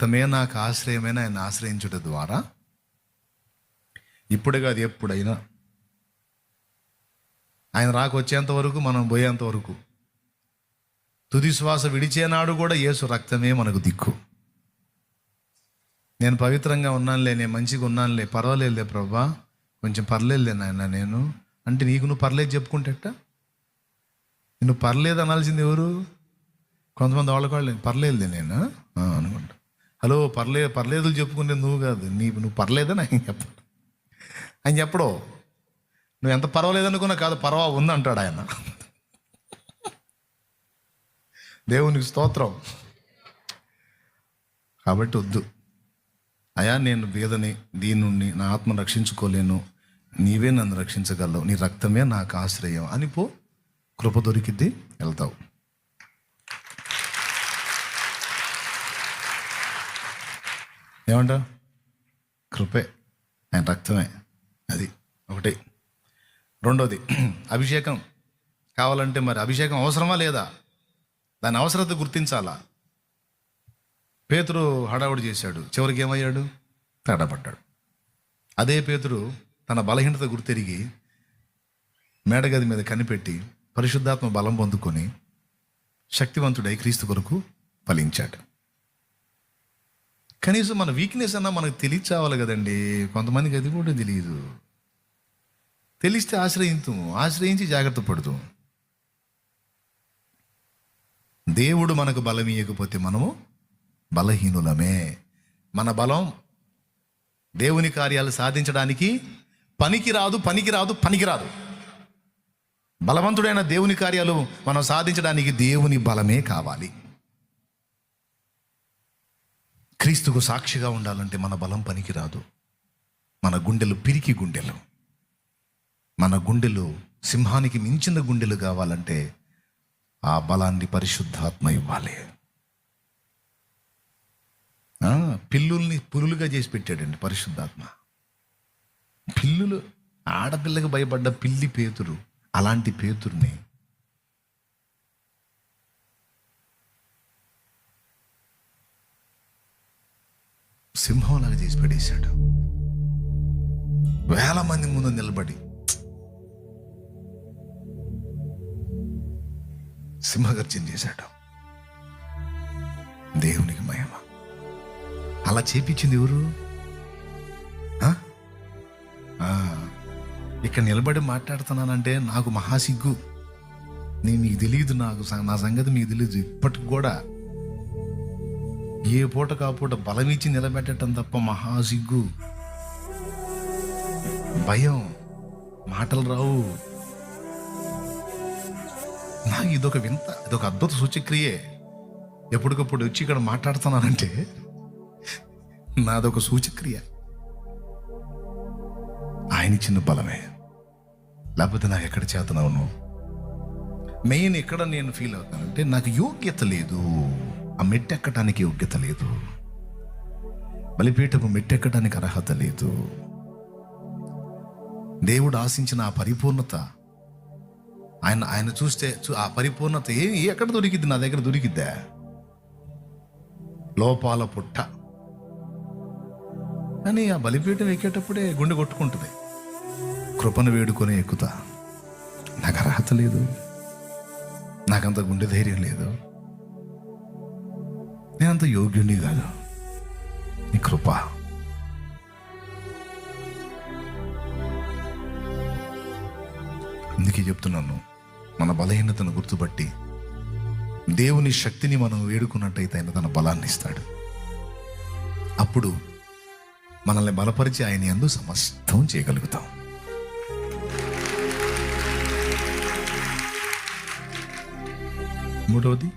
తమే నాకు ఆశ్రయమైన ఆయన ఆశ్రయించుట ద్వారా ఇప్పుడే కాదు ఎప్పుడైనా ఆయన రాకొచ్చేంత వరకు, మనం పోయేంత వరకు, తుది శ్వాస విడిచేనాడు కూడా యేసు రక్తమే మనకు దిక్కు. నేను పవిత్రంగా ఉన్నానులే, నేను మంచిగా ఉన్నానులే, పర్వాలేదులే ప్రభా, కొంచెం పర్లేదులే నాయన నేను అంటే, నీకు నువ్వు పర్లేదు చెప్పుకుంటేట? నువ్వు పర్లేదు అనాల్సింది ఎవరు? కొంతమంది వాళ్ళకాళ్ళు పర్లేదులే నేను అనుకుంటా. హలో, పర్లేదు చెప్పుకుంటే నువ్వు కాదు, నువ్వు పర్లేదని ఆయన చెప్పడు. ఆయన చెప్పడు. నువ్వు ఎంత పర్వాలేదనుకున్నా కాదు, పర్వా ఉందంటాడు ఆయన. దేవునికి స్తోత్రం. కాబట్టి వద్దు అయా, నేను బీదని, దీనుణ్ణి, నా ఆత్మను రక్షించుకోలేను, నీవే నన్ను రక్షించగలవు, నీ రక్తమే నాకు ఆశ్రయం అని పో, కృప దొరికిద్ది, వెళ్తావు. ఏమంటా? కృపే, ఆయన రక్తమే, అది ఒకటి. రెండోది, అభిషేకం కావాలంటే మరి అభిషేకం అవసరమా లేదా? దాని అవసరత గుర్తించాలా. పేతురు హడావుడి చేశాడు, చివరికి ఏమయ్యాడు? తడబడ్డాడు. అదే పేతురు తన బలహీనత గుర్తెరిగి మేడగది మీద కనిపెట్టి పరిశుద్ధాత్మ బలం పొందుకొని శక్తివంతుడై క్రీస్తు కొరకు ఫలించాడు. కనీసం మన వీక్నెస్ అన్నా మనకు తెలియచావాలి కదండి. కొంతమందికి అది కూడా తెలియదు. తెలిస్తే ఆశ్రయించి జాగ్రత్త పడుతాం. దేవుడు మనకు బలం ఇవ్వకపోతే మనము బలహీనులమే. మన బలం దేవుని కార్యాలు సాధించడానికి పనికిరాదు. బలవంతుడైన దేవుని కార్యాలు మనం సాధించడానికి దేవుని బలమే కావాలి. క్రీస్తుకు సాక్షిగా ఉండాలంటే మన బలం పనికిరాదు. మన గుండెలు పిరికి గుండెలు, మన గుండెలు సింహానికి మించిన గుండెలు కావాలంటే ఆ బలాన్ని పరిశుద్ధాత్మ ఇవ్వాలి. పిల్లుల్ని పులులుగా చేసి పెట్టాడండి పరిశుద్ధాత్మ. పిల్లులు, ఆడపిల్లకి భయపడ్డ పిల్లి పేతురు, అలాంటి పేతుర్ని సింహంలాగా చేసి పెట్టేశాడు. వేల మంది ముందు నిలబడి సింహగర్జన చేశాడు. దేవునికి మహిమ. అలా చేపించింది ఎవరు? ఇక్కడ నిలబడి మాట్లాడుతున్నానంటే నాకు మహాసిగ్గు. మీకు తెలియదు, నా సంగతి మీకు తెలియదు. ఇప్పటికి కూడా ఏ పూట కాపూట బలమిచ్చి నిలబెట్టడం తప్ప మహాసిగ్గు, భయం, మాటలు రావు. నాకు ఇదొక అద్భుత సూచక్రియే. ఎప్పటికప్పుడు వచ్చి ఇక్కడ మాట్లాడుతున్నానంటే నాదొక సూచక్రియ. ఆయన ఇచ్చిన బలమే, లేకపోతే నాకు ఎక్కడ చేతనవును. మెయిన్ ఎక్కడ నేను ఫీల్ అవుతానంటే నాకు యోగ్యత లేదు, ఆ మెట్టెక్కటానికి యోగ్యత లేదు, బలిపీఠపు మెట్టెక్కటానికి అర్హత లేదు. దేవుడు ఆశించిన ఆ పరిపూర్ణత, ఆయన చూస్తే ఆ పరిపూర్ణత ఎక్కడ దొరికిద్ది? నా దగ్గర దొరికిద్దా? లోపాల పుట్ట. కానీ ఆ బలిపీఠం ఎక్కేటప్పుడే గుండె కొట్టుకుంటుంది. కృపను వేడుకొని ఎక్కుతా. నాకు అర్హత లేదు, నాకంత గుండె ధైర్యం లేదు, నేనంత యోగ్యుని కాదు, నీ కృప. అందుకే చెప్తున్నాను, మన బలహీనతను గుర్తుపట్టి దేవుని శక్తిని మనం వేడుకున్నట్టయితే ఆయన తన బలాన్ని ఇస్తాడు. అప్పుడు మనల్ని బలపరిచి ఆయన యందు సమస్తం చేయగలుగుతాం. మూడవది,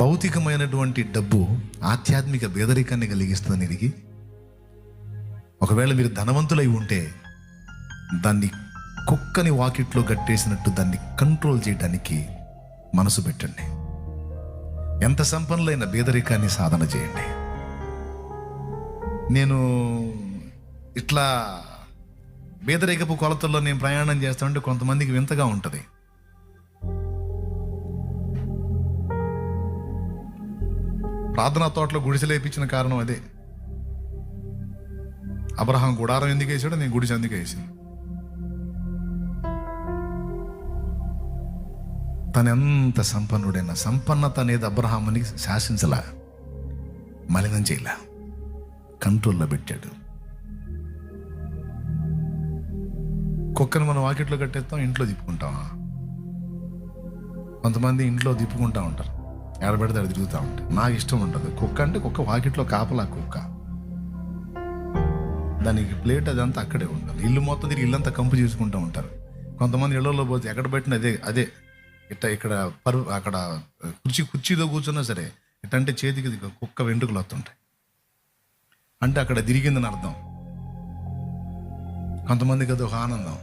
భౌతికమైనటువంటి డబ్బు ఆధ్యాత్మిక పేదరికాన్ని కలిగిస్తుందని ఎరిగి, ఒకవేళ మీరు ధనవంతులై ఉంటే దాన్ని కుక్కని వాకిట్లో కట్టేసినట్టు దాన్ని కంట్రోల్ చేయడానికి మనసు పెట్టండి. ఎంత సంపన్నులైన పేదరికాన్ని సాధన చేయండి. నేను ఇట్లా బీదరికపు కొలతల్లో నేను ప్రయాణం చేస్తా ఉంటే కొంతమందికి వింతగా ఉంటుంది. ప్రార్థనా తోటలో గుడిసెలేపించిన కారణం అదే. అబ్రహాం గుడారం ఎందుకు వేసాడో నేను గుడిసె అందుకు వేసాను. తను ఎంత సంపన్నుడైనా సంపన్నత అనేది అబ్రహాముని శాసించలా, మలినం చేయలే, కంట్రోల్లో పెట్టాడు. కుక్కను మనం వాకిట్లో కట్టేస్తాం, ఇంట్లో తిప్పుకుంటామా? కొంతమంది ఇంట్లో తిప్పుకుంటా ఉంటారు, ఎడబెడితే అది తిరుగుతూ ఉంటాయి. నాకు ఇష్టం ఉంటుంది. కుక్క అంటే కుక్క వాకిట్లో కాపలా కుక్క, దానికి ప్లేట్ అదంతా అక్కడే ఉండాలి. ఇల్లు మొత్తం తిరిగి ఇల్లంతా కంపు చేసుకుంటూ ఉంటారు. కొంతమంది ఇళ్లలో పోతే ఎక్కడ పెట్టిన అదే ఇక్కడ అక్కడ కుర్చీలో కూర్చున్నా సరే ఇట్టంటే చేతికి కుక్క వెంట్రుకలు వస్తుంటాయి అంటే అక్కడ తిరిగిందని అర్థం. కొంతమందికి అది ఒక ఆనందం.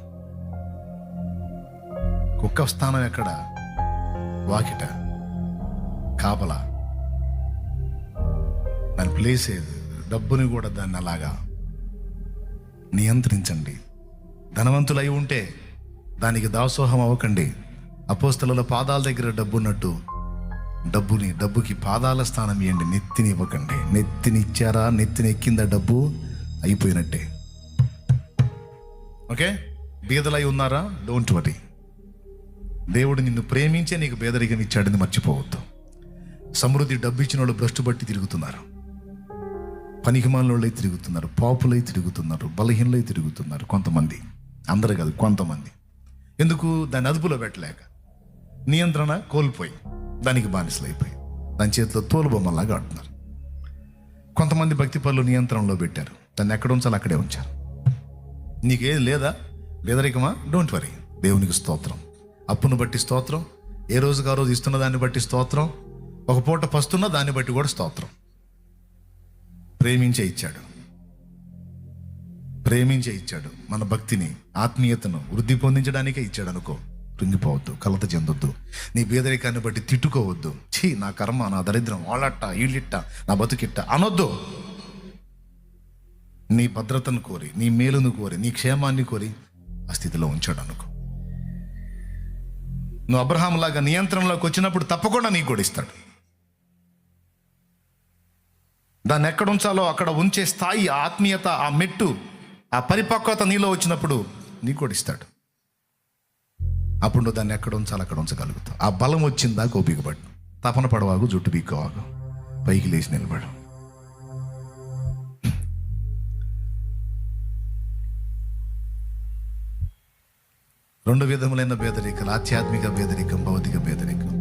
కుక్క స్థానం ఎక్కడ? వాకిట, కాపలా, దాని ప్లేస్ ఏది? డబ్బుని కూడా దాన్ని అలాగా నియంత్రించండి. ధనవంతులై ఉంటే దానికి దాసోహం అవ్వకండి. అపోస్తలుల పాదాల దగ్గర డబ్బున్నట్టు డబ్బుకి పాదాల స్థానం ఇవ్వండి, నెత్తిని ఇవ్వకండి. నెత్తిని ఇచ్చారా, నెత్తిని ఎక్కిందా డబ్బు, అయిపోయినట్టే. ఓకే, బీదలై ఉన్నారా? Don't worry. దేవుడు నిన్ను ప్రేమించే నీకు బేదరికం ఇచ్చాడని మర్చిపోవద్దు. సమృద్ధి డబ్బు ఇచ్చిన వాళ్ళు భ్రష్టు బట్టి తిరుగుతున్నారు, పనికిమాలినోళ్ళై తిరుగుతున్నారు, పాపులై తిరుగుతున్నారు, బలహీనలై తిరుగుతున్నారు. కొంతమంది, అందరూ కాదు, కొంతమంది. ఎందుకు? దాన్ని అదుపులో పెట్టలేక, నియంత్రణ కోల్పోయి దానికి బానిసలైపోయి దాని చేతిలో తోలుబొమ్మలాగా ఆడుతున్నారు. కొంతమంది భక్తి పనులు నియంత్రణలో పెట్టారు, దాన్ని ఎక్కడ ఉంచాలి అక్కడే ఉంచారు. నీకేది లేదా? బేదరికమా? Don't worry. దేవునికి స్తోత్రం. అప్పును బట్టి స్తోత్రం, ఏ రోజుకు ఆ రోజు ఇస్తున్న దాన్ని బట్టి స్తోత్రం, ఒక పూట పస్తున్న దాన్ని బట్టి కూడా స్తోత్రం. ప్రేమించే ఇచ్చాడు. మన భక్తిని, ఆత్మీయతను వృద్ధి పొందించడానికే ఇచ్చాడు అనుకో. కృంగిపోవద్దు, కలత చెందొద్దు, నీ బేదరికాన్ని బట్టి తిట్టుకోవద్దు. ఛీ, నా కర్మ, నా దరిద్రం, వాళ్ళట్ట వీళ్ళిట్ట, నా బతుకిట్ట అనొద్దు. నీ భద్రతను కోరి, నీ మేలును కోరి, నీ క్షేమాన్ని కోరి ఆ స్థితిలో ఉంచాడు అనుకో. నువ్వు అబ్రహాం లాగా నియంత్రణలోకి వచ్చినప్పుడు తప్పకుండా నీకు కూడా ఇస్తాడు. దాన్ని ఎక్కడ ఉంచాలో అక్కడ ఉంచే స్థాయి, ఆత్మీయత, ఆ మెట్టు, ఆ పరిపక్వత నీలో వచ్చినప్పుడు నీకు కూడా ఇస్తాడు. అప్పుడు నువ్వు దాన్ని ఎక్కడ ఉంచాలో అక్కడ ఉంచగలుగుతావు. ఆ బలం వచ్చిందా ఓపికపడు, తపన పడవాగు, జుట్టు బీక్కోవాగు, పైకి లేచి నిలబడు. రెండు విధములైన బేదరికలు: ఆధ్యాత్మిక బేదరికం, భౌతిక బేదరికం.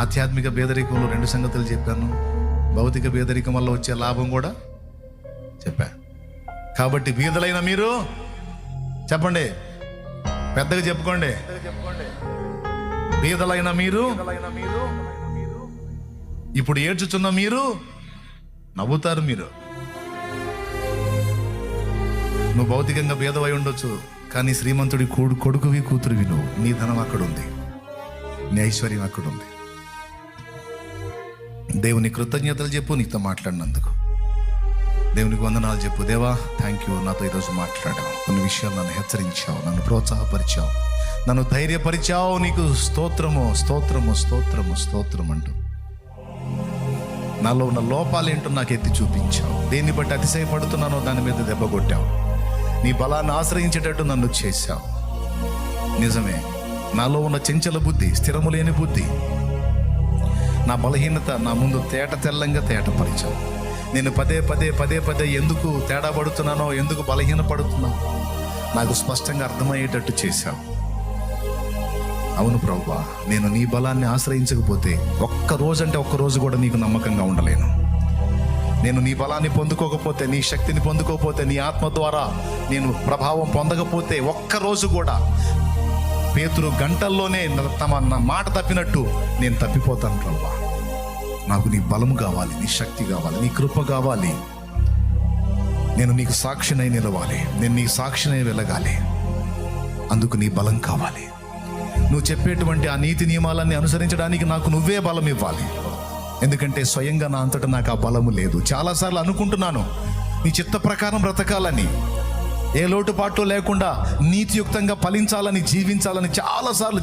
ఆధ్యాత్మిక బేదరికంలో రెండు సంగతులు చెప్పాను. భౌతిక బేదరికం వల్ల వచ్చే లాభం కూడా చెప్పా. కాబట్టి బీదలైన మీరు చెప్పండి, పెద్దగా చెప్పుకోండి, బీదలైన మీరు, ఇప్పుడు ఏడ్చుచున్న మీరు నవ్వుతారు. మీరు నువ్వు భౌతికంగా బీదవై ఉండొచ్చు, కానీ శ్రీమంతుడి కొడుకువి, కూతురువి నువ్వు. నీ ధనం అక్కడ ఉంది, నీ ఐశ్వర్యం అక్కడ ఉంది. దేవుని కృతజ్ఞతలు చెప్పు, నీతో మాట్లాడినందుకు దేవునికి వందనాలు చెప్పు. దేవా, థ్యాంక్ యూ, నాతో ఈరోజు మాట్లాడావు, కొన్ని విషయాలు నన్ను హెచ్చరించావు, నన్ను ప్రోత్సాహపరిచావు, నన్ను ధైర్యపరిచావు. నీకు స్తోత్రము, స్తోత్రము, స్తోత్రము, స్తోత్రం అంటూ నాలో ఉన్న లోపాలేంటో నాకు ఎత్తి చూపించావు. దేన్ని బట్టి అతిశయపడుతున్నానో దాని మీద దెబ్బ కొట్టావు. నీ బలాన్ని ఆశ్రయించేటట్టు నన్ను చేశావు. నిజమే, నాలో ఉన్న చెంచల బుద్ధి, స్థిరము లేని బుద్ధి, నా బలహీనత నా ముందు తెల్లంగా తేటపరిచావు. నేను పదే ఎందుకు తేడా పడుతున్నానో, ఎందుకు బలహీన పడుతున్నానో నాకు స్పష్టంగా అర్థమయ్యేటట్టు చేశావు. అవును ప్రభువా, నేను నీ బలాన్ని ఆశ్రయించకపోతే ఒక్క రోజు కూడా నీకు నమ్మకంగా ఉండలేను. నేను నీ బలాన్ని పొందుకోకపోతే, నీ శక్తిని పొందుకోకపోతే, నీ ఆత్మ ద్వారా నేను ప్రభావం పొందకపోతే ఒక్క రోజు కూడా పేతురు గంటల్లోనే నా మాట తప్పినట్టు నేను తప్పిపోతాను. ప్రభువా, నాకు నీ బలము కావాలి, నీ శక్తి కావాలి, నీ కృప కావాలి. నేను నీకు సాక్షినై నిలవాలి, నేను నీ సాక్షినై వెలగాలి. అందుకు నీ బలం కావాలి. నువ్వు చెప్పేటువంటి ఆ నీతి నియమాలన్నీ అనుసరించడానికి నాకు నువ్వే బలం ఇవ్వాలి. ఎందుకంటే స్వయంగా నా అంతటా నాకు ఆ బలము లేదు. చాలాసార్లు అనుకుంటున్నాను నీ చిత్త ప్రకారం బ్రతకాలని, ఏ లోటుపాటు లేకుండా నీతియుక్తంగా ఫలించాలని, జీవించాలని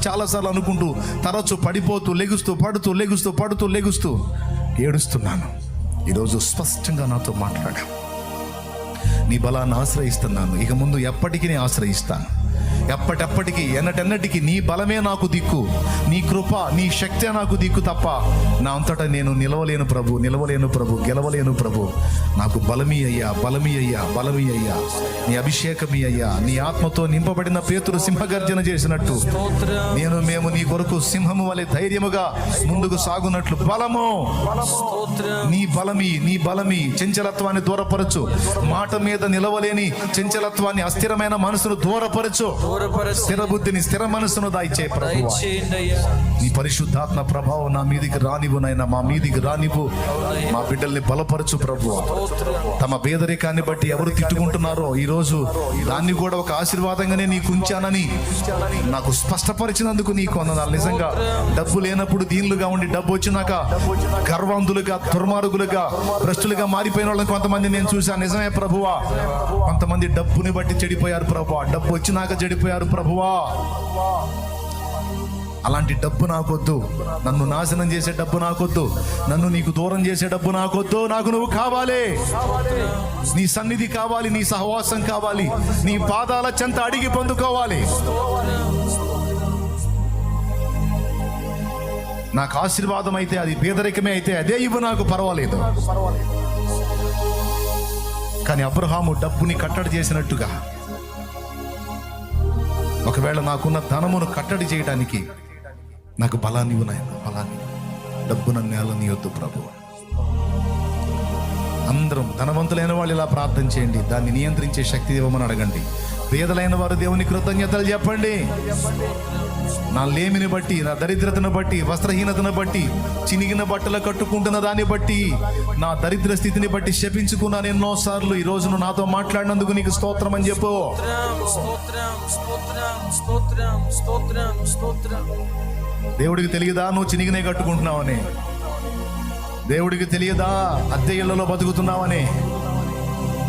చాలాసార్లు అనుకుంటూ తరచు పడిపోతూ లెగుస్తూ పడుతూ ఏడుస్తున్నాను. ఈరోజు స్పష్టంగా నాతో మాట్లాడా. నీ బలాన్ని ఆశ్రయిస్తున్నాను, ఇక ముందు ఎప్పటికీ ఆశ్రయిస్తాను. ఎప్పటికీ ఎన్నటెన్నటికీ నీ బలమే నాకు దిక్కు, నీ కృప, నీ శక్తే నాకు దిక్కు తప్ప నా అంతటా నేను నిలవలేను ప్రభు, గెలవలేను ప్రభు. నాకు బలమీ అయ్యా, నీ అభిషేకమీ అయ్యా. నీ ఆత్మతో నింపబడిన పేతురు సింహగర్జన చేసినట్టు మేము నీ కొరకు సింహము వలె ధైర్యముగా ముందుకు సాగునట్లు బలము, నీ బలమి చంచలత్వాన్ని దూరపరచు. మాట మీద నిలవలేని చంచలత్వాన్ని, అస్థిరమైన మనసును దూరపరచు. స్థిర బుద్ధిని, స్థిర మనసును దయచే ప్రభువా. నీ పరిశుద్ధాత్మ ప్రభావం నా మీదికి రానివ్వు నైనా, మా మీదికి రానివ్వు. మా బిడ్డల్ని బలపరచు ప్రభువా. తమ పేదరికాన్ని బట్టి ఎవరు తిట్టుకుంటున్నారో ఈరోజు దాన్ని కూడా ఒక ఆశీర్వాదంగానే నీకు ఉంచానని నాకు స్పష్టపరిచినందుకు నీకు వందనాలు. నిజంగా డబ్బు లేనప్పుడు దీనులుగా ఉండి, డబ్బు వచ్చినాక గర్వంతులుగా, దుర్మార్గులుగా, భ్రష్టులుగా మారిపోయిన వాళ్ళని కొంతమంది నేను చూశాను. నిజమే ప్రభువా. కొంతమంది డబ్బుని బట్టి చెడిపోయారు ప్రభువా, డబ్బు వచ్చినాక చెడిపోయారు ప్రభువా. అలాంటి డబ్బు నాకొద్దు, నన్ను నాశనం చేసే డబ్బు నాకొద్దు, నన్ను నీకు దూరం చేసే డబ్బు నాకొద్దు. నాకు నువ్వు కావాలి, నీ సన్నిధి కావాలి, నీ సహవాసం కావాలి, నీ పాదాల చెంత అడిగి పొందుకోవాలి. నాకు ఆశీర్వాదం అయితే అది పేదరికమే అయితే అదే ఇవ్వు, నాకు పర్వాలేదు. కానీ అబ్రహాము డబ్బుని కట్టడి చేసినట్టుగా ఒకవేళ నాకున్న ధనమును కట్టడి చేయడానికి నాకు బలాన్ని ఉన్నాయి, డబ్బు నన్ను నేలనీయొద్దు ప్రభు. అందరం ధనవంతులైన వాళ్ళు ఇలా ప్రార్థన చేయండి, దాన్ని నియంత్రించే శక్తి ఇవ్వమని అడగండి. పేదలైన వారు దేవుని కృతజ్ఞతలు చెప్పండి. నా లేమిని బట్టి, నా దరిద్రతను బట్టి, వస్త్రహీనతను బట్టి, చినిగిన బట్టలు కట్టుకుంటున్న దాన్ని బట్టి, నా దరిద్ర స్థితిని బట్టి శపించుకున్నాను ఎన్నోసార్లు. ఈ రోజు నువ్వు నాతో మాట్లాడినందుకు నీకు స్తోత్రం అని చెప్పు. దేవుడికి తెలియదా నువ్వు చినిగినే కట్టుకుంటున్నావని? దేవుడికి తెలియదా అద్దె ఇళ్లలో బతుకుతున్నావని?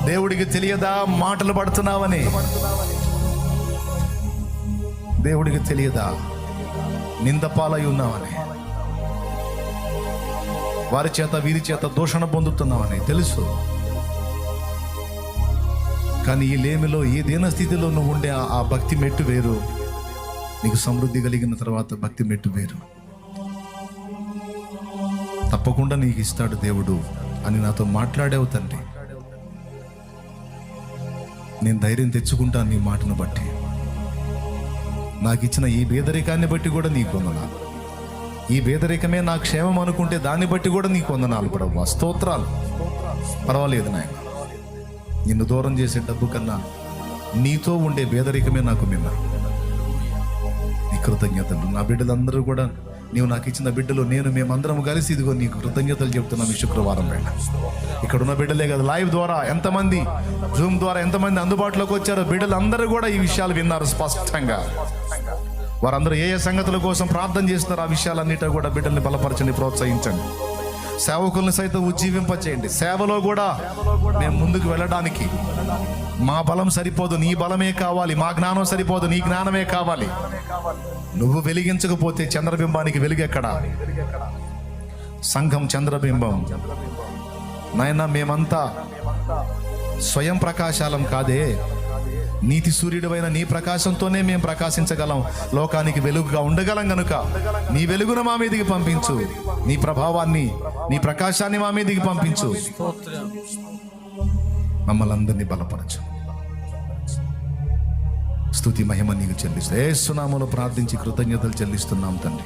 దేవుడికి తెలియదా మాటలు పడుతున్నావని? దేవుడికి తెలియదా నిందపాలై ఉన్నావని? వారి చేత వీరి చేత దూషణ పొందుతున్నావని తెలుసు. కానీ ఈ లేమిలో, ఈ దీన స్థితిలో నువ్వు ఉండే ఆ భక్తి మెట్టు వేరు. నీకు సమృద్ధి కలిగిన తర్వాత భక్తి మెట్టు వేరు. తప్పకుండా నీకు ఇస్తాడు దేవుడు అని నాతో మాట్లాడావు తండ్రి. నేను ధైర్యం తెచ్చుకుంటాను నీ మాటను బట్టి. నాకు ఇచ్చిన ఈ పేదరికాన్ని బట్టి కూడా నీకు వందనాలు. ఈ పేదరికమే నా క్షేమం అనుకుంటే దాన్ని బట్టి కూడా నీకు వందనాలు ప్రభువా. స్తోత్రాలు. పర్వాలేదు నాయన, నిన్ను దూరం చేసే డబ్బు కన్నా నీతో ఉండే పేదరికమే నాకు మిన్న. నీ కృతజ్ఞతలు. నా బిడ్డలందరూ కూడా నీవు నాకు ఇచ్చిన బిడ్డలు, మేమందరం కలిసి ఇదిగో నీకు కృతజ్ఞతలు చెప్తున్నాం. ఈ శుక్రవారం వేళ ఇక్కడ ఉన్న బిడ్డలే కదా, లైవ్ ద్వారా ఎంతమంది, జూమ్ ద్వారా ఎంతమంది అందుబాటులోకి వచ్చారో బిడ్డలందరూ కూడా ఈ విషయాలు విన్నారు స్పష్టంగా. వారందరూ ఏ సంగతుల కోసం ప్రార్థన చేస్తున్నారు, ఆ విషయాలన్నిటా కూడా బిడ్డల్ని బలపరచండి, ప్రోత్సహించండి. సేవకుల్ని సైతం ఉజ్జీవింపచేయండి. సేవలో కూడా మేము ముందుకు వెళ్ళడానికి మా బలం సరిపోదు, నీ బలమే కావాలి. మా జ్ఞానం సరిపోదు, నీ జ్ఞానమే కావాలి. నువ్వు వెలిగించకపోతే చంద్రబింబానికి వెలుగెక్కడా? సంఘం చంద్రబింబం నాయన. మేమంతా స్వయం ప్రకాశాలం కాదే, నీతి సూర్యుడివైన నీ ప్రకాశంతోనే మేము ప్రకాశించగలం, లోకానికి వెలుగుగా ఉండగలం. గనుక నీ వెలుగును మా మీదికి పంపించు, నీ ప్రభావాన్ని, నీ ప్రకాశాన్ని మా మీదికి పంపించు. మమ్మల్ని అందరినీ బలపరచు. స్తుతి మహిమ నీకు చెల్లిస్తూ యేసు నామములో ప్రార్థించి కృతజ్ఞతలు చెల్లిస్తున్నాం తండ్రి.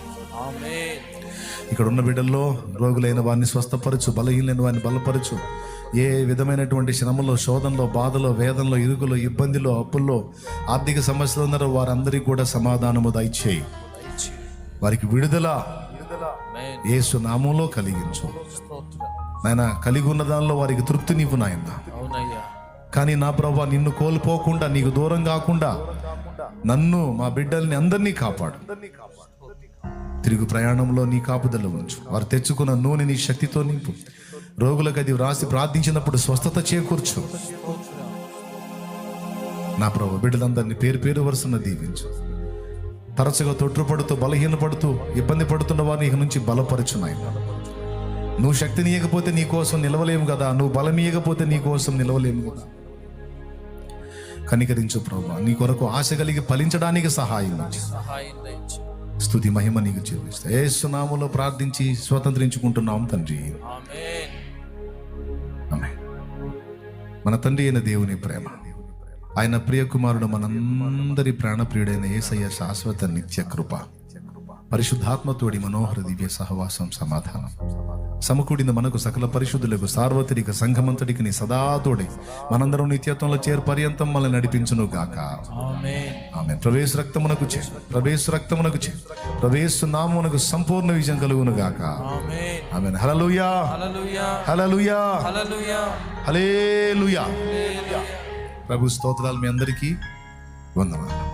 ఇక్కడ ఉన్న బిడ్డల్లో రోగులైన వారిని స్వస్థపరచు, బలహీనైన వారిని బలపరచు. ఏ విధమైనటువంటి శ్రమలో, శోధనలో, బాధలో, వేదనలో, ఇరుకులో, ఇబ్బందిలో, అప్పుల్లో, ఆర్థిక సమస్యలు ఉన్నారో వారందరికీ కూడా సమాధానము దయచేయి. వారికి విడుదల యేసు నామములో కలిగించు నాయన. కలిగి ఉన్న దానిలో వారికి తృప్తినివ్వు నాయన. కానీ నా ప్రభువా, నిన్ను కోల్పోకుండా, నీకు దూరం కాకుండా నన్ను, మా బిడ్డల్ని అందరినీ కాపాడు. తిరుగు ప్రయాణంలో నీ కాపుదల ఉంచు. వారు తెచ్చుకున్న నూనె నీ శక్తితో నింపు. రోగులకు అది వ్రాసి ప్రార్థించినప్పుడు స్వస్థత చేకూర్చు. నా ప్రభు బిడ్డలందరినీ పేరు పేరు వరుసన దీవించు. తరచుగా తొట్టుపడుతూ బలహీనపడుతూ ఇబ్బంది పడుతున్న వారిని ఇక నుంచి బలపరచున్నాయి. నువ్వు శక్తిని ఇవ్వకపోతే నీ కోసం నిలవలేము కదా, నువ్వు బలం ఇవ్వకపోతే నీ కోసం నిలవలేము కదా. కనికరించు ప్రభు, నీ కొరకు ఆశ కలిగి ఫలించడానికి సహాయం. స్తుతి మహిమ నీకు చెల్లిస్తా. యేసు నామములో ప్రార్థించి స్వతంత్రించుకుంటున్నాం తండ్రి. ఆమేన్. మన తండ్రి అయిన దేవుని ప్రేమ, ఆయన ప్రియ కుమారుడు మనందరి ప్రాణప్రియుడైన యేసయ్య శాశ్వత నిత్య కృప, పరిశుద్ధాత్మతోడి మనోహర దివ్య సహవాసం సమాధానం సమకూడిన మనకు సకల పరిశుద్ధులకు సార్వత్రిక సంఘమంతటికి నీ సదాతోడి మనందరం నిత్యత్వంలో చేరు పర్యంతం మనల్ని నడిపించును గాక. ఆమేన్. ప్రవేశ రక్తమునకు చే, ప్రవేశ రక్తమునకు చే, ప్రవేశ నామమునకు సంపూర్ణ విజయం కలుగును గాక. ఆమేన్. హల్లెలూయా, హల్లెలూయా, హల్లెలూయా. ప్రభు స్తోత్రాలు మీ అందరికీ వందనాలు.